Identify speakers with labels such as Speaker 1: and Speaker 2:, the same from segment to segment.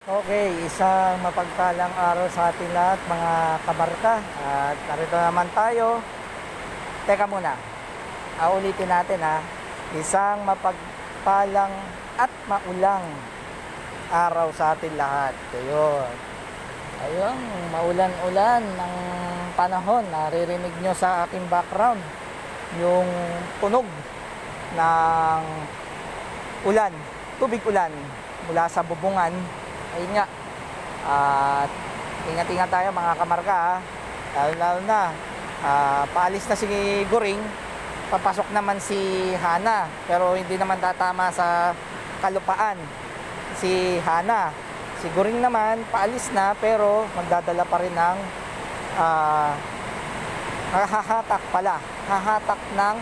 Speaker 1: Okay, isang mapagpalang araw sa ating lahat mga kabarka. At narito naman tayo. Teka muna, ulitin natin ha. Isang mapagpalang at maulang araw sa ating lahat. Ayun. Ayun, maulan-ulan ng panahon. Naririnig nyo sa aking background yung tunog ng ulan, tubig ulan mula sa bubungan. Ayun nga, at ingat-ingat tayo mga kamarka ha. Lalo na paalis na si Goring, papasok naman si Hana, pero hindi naman tatama sa kalupaan si Hana. Si Goring naman paalis na, pero magdadala pa rin ng hahatak ng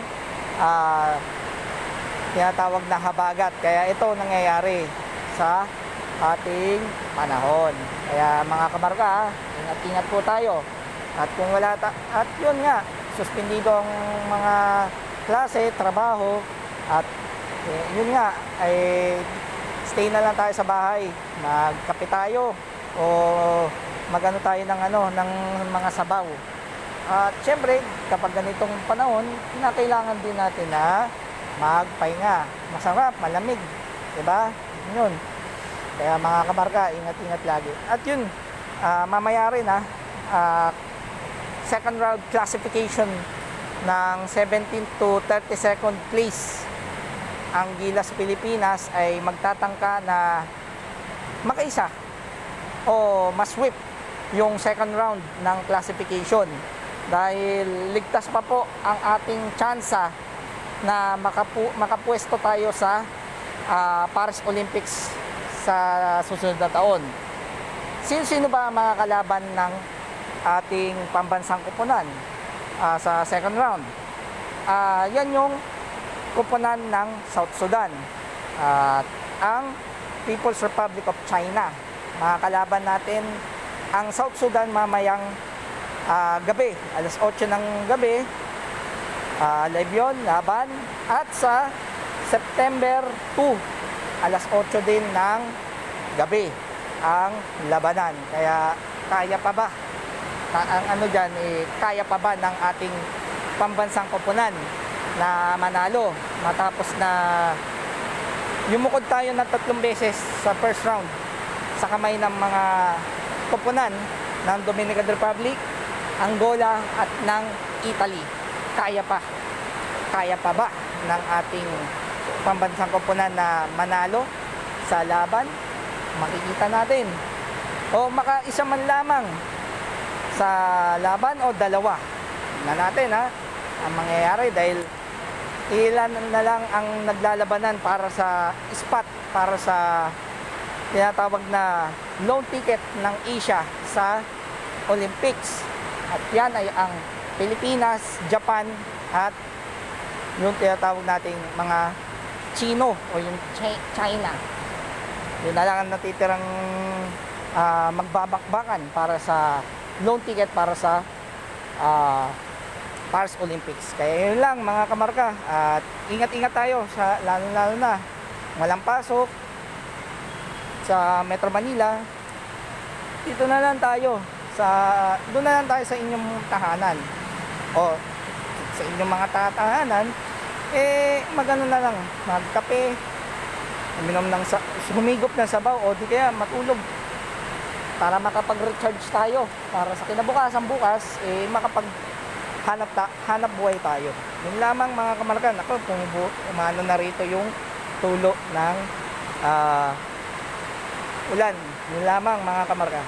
Speaker 1: tinatawag na habagat. Kaya ito nangyayari sa ating panahon. Kaya mga kabarka, ingat-ingat po tayo. At kung wala at yun nga, suspendido ang mga klase, trabaho, at yun nga, ay stay na lang tayo sa bahay. Magkape tayo o magano tayo ng mga sabaw. At syempre, kapag ganitong panahon, kailangan din natin na magpahinga. Masarap, malamig, 'di ba? Yun. Kaya mga kamarka, ingat-ingat lagi. At yun, mamaya rin second round classification ng 17 to 32nd place. Ang Gilas Pilipinas ay magtatangka na makaisa o masweep yung second round ng classification. Dahil ligtas pa po ang ating tsansa na makapwesto tayo sa Paris Olympics sa susunod na taon. Sino ba ang mga kalaban ng ating pambansang koponan sa second round? Yan yung koponan ng South Sudan at ang People's Republic of China. Mga kalaban natin ang South Sudan mamayang gabi, alas 8 ng gabi, live yun, laban. At sa September 2, alas 8 din ng gabi ang labanan. Kaya kaya pa ba ang dyan, kaya pa ba ng ating pambansang koponan na manalo matapos na yumukod tayo ng 3 beses sa first round sa kamay ng mga koponan ng Dominican Republic, Angola at ng Italy? Kaya pa ba ng ating pambansang koponan na manalo sa laban? Makikita natin. O makaisa man lamang sa laban o dalawa na natin ang mangyayari, dahil ilan na lang ang naglalabanan para sa spot, para sa tinatawag na loan ticket ng Asia sa Olympics. At yan ay ang Pilipinas, Japan at yung tinatawag nating mga Chino o yung China. Yun na lang ang natitirang magbabakbakan para sa loan ticket para sa Paris Olympics. Kaya yun lang mga kamarka, at ingat-ingat tayo sa lalo na walang pasok sa Metro Manila. Doon na lang tayo sa inyong tahanan o sa inyong mga tahanan, magano na lang, magkape, humigop ng sabaw, o di kaya matulog para makapag-recharge tayo para sa kinabukasan bukas, hanap buhay tayo. Yun lamang mga kamarkan. Ako, umano na rito yung tulo ng ulan. Yun lamang mga kamarkan.